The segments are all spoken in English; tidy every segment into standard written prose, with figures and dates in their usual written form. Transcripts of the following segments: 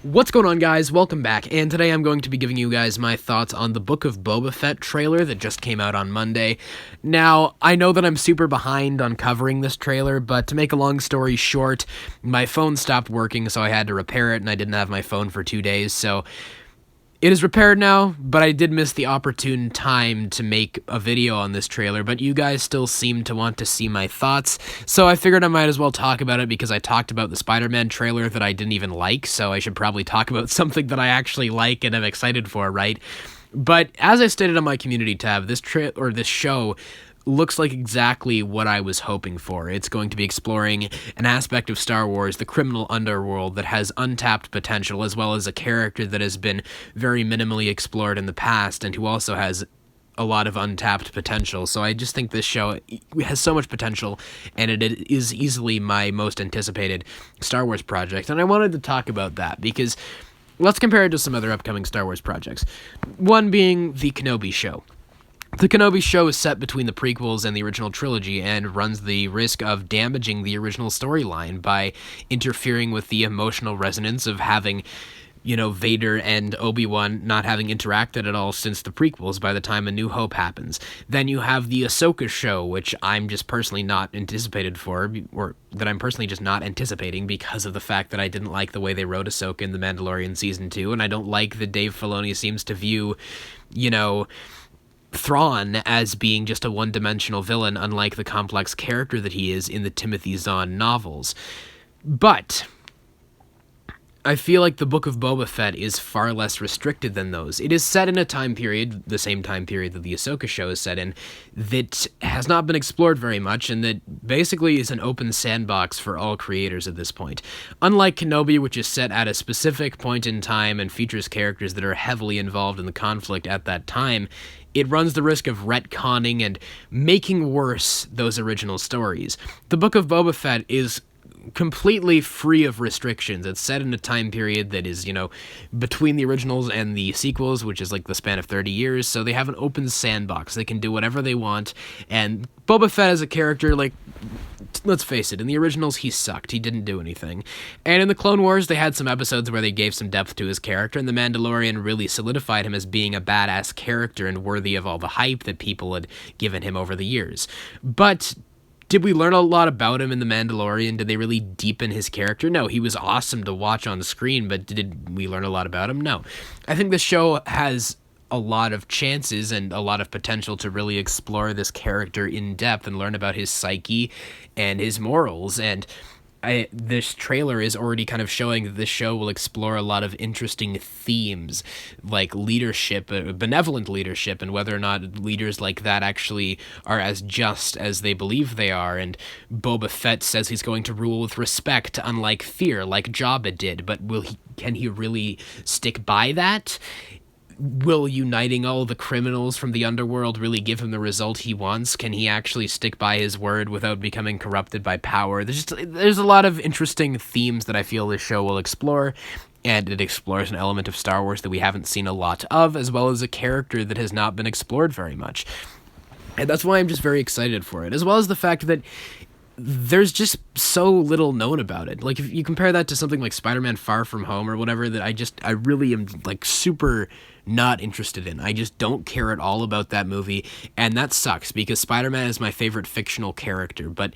What's going on, guys? Welcome back, and today I'm going to be giving you guys my thoughts on the Book of Boba Fett trailer that just came out on Monday. Now, I know that I'm super behind on covering this trailer, but to make a long story short, my phone stopped working, so I had to repair it, and I didn't have my phone for 2 days, so it is repaired now, but I did miss the opportune time to make a video on this trailer, but you guys still seem to want to see my thoughts, so I figured I might as well talk about it because I talked about the Spider-Man trailer that I didn't even like, so I should probably talk about something that I actually like and am excited for, right? But as I stated on my community tab, this show looks like exactly what I was hoping for. It's going to be exploring an aspect of Star Wars, the criminal underworld, that has untapped potential, as well as a character that has been very minimally explored in the past and who also has a lot of untapped potential. So I just think this show has so much potential, and it is easily my most anticipated Star Wars project. And I wanted to talk about that because let's compare it to some other upcoming Star Wars projects. One being the Kenobi show. The Kenobi show is set between the prequels and the original trilogy and runs the risk of damaging the original storyline by interfering with the emotional resonance of having, Vader and Obi-Wan not having interacted at all since the prequels by the time A New Hope happens. Then you have the Ahsoka show, which I'm just personally not anticipated for, or that I'm personally just not anticipating because of the fact that I didn't like the way they wrote Ahsoka in The Mandalorian Season 2, and I don't like that Dave Filoni seems to view, Thrawn as being just a one-dimensional villain, unlike the complex character that he is in the Timothy Zahn novels. But I feel like the Book of Boba Fett is far less restricted than those. It is set in a time period, the same time period that the Ahsoka show is set in, that has not been explored very much, and that basically is an open sandbox for all creators at this point. Unlike Kenobi, which is set at a specific point in time and features characters that are heavily involved in the conflict at that time, it runs the risk of retconning and making worse those original stories. The Book of Boba Fett is completely free of restrictions. It's set in a time period that is, between the originals and the sequels, which is like the span of 30 years, so they have an open sandbox. They can do whatever they want, and Boba Fett as a character, let's face it, in the originals, he sucked. He didn't do anything. And in the Clone Wars, they had some episodes where they gave some depth to his character, and The Mandalorian really solidified him as being a badass character and worthy of all the hype that people had given him over the years. But did we learn a lot about him in The Mandalorian? Did they really deepen his character? No, he was awesome to watch on the screen, but did we learn a lot about him? No. I think the show has a lot of chances and a lot of potential to really explore this character in depth and learn about his psyche and his morals, and this trailer is already kind of showing that this show will explore a lot of interesting themes, like leadership, benevolent leadership, and whether or not leaders like that actually are as just as they believe they are. And Boba Fett says he's going to rule with respect, unlike fear, like Jabba did. But can he really stick by that? Will uniting all the criminals from the underworld really give him the result he wants? Can he actually stick by his word without becoming corrupted by power? There's a lot of interesting themes that I feel this show will explore, and it explores an element of Star Wars that we haven't seen a lot of, as well as a character that has not been explored very much. And that's why I'm just very excited for it, as well as the fact that there's just so little known about it. Like, if you compare that to something like Spider-Man Far From Home or whatever, that I really am, super not interested in. I just don't care at all about that movie, and that sucks, because Spider-Man is my favorite fictional character, but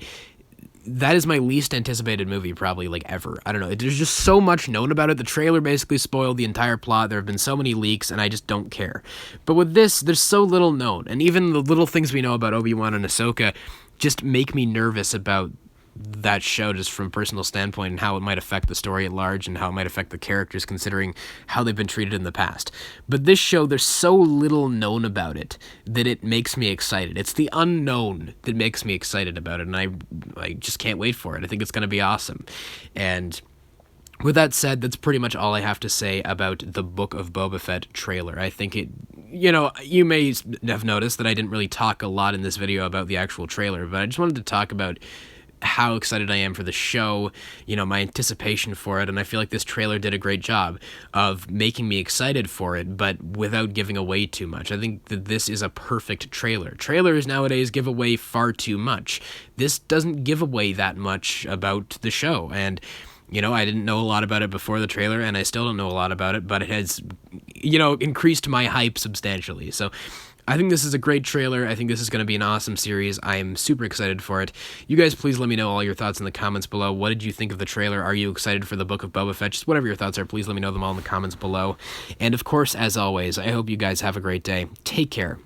that is my least anticipated movie probably, ever. I don't know. There's just so much known about it. The trailer basically spoiled the entire plot. There have been so many leaks, and I just don't care. But with this, there's so little known, and even the little things we know about Obi-Wan and Ahsoka just make me nervous about that show, just from a personal standpoint, and how it might affect the story at large and how it might affect the characters considering how they've been treated in the past. But this show, there's so little known about it that it makes me excited. It's the unknown that makes me excited about it, and I just can't wait for it. I think it's going to be awesome. And with that said, that's pretty much all I have to say about the Book of Boba Fett trailer. I think it, you may have noticed that I didn't really talk a lot in this video about the actual trailer, but I just wanted to talk about how excited I am for the show, my anticipation for it, and I feel like this trailer did a great job of making me excited for it, but without giving away too much. I think that this is a perfect trailer. Trailers nowadays give away far too much. This doesn't give away that much about the show, and I didn't know a lot about it before the trailer, and I still don't know a lot about it, but it has, increased my hype substantially. So I think this is a great trailer. I think this is going to be an awesome series. I am super excited for it. You guys, please let me know all your thoughts in the comments below. What did you think of the trailer? Are you excited for the Book of Boba Fett? Just whatever your thoughts are, please let me know them all in the comments below. And of course, as always, I hope you guys have a great day. Take care.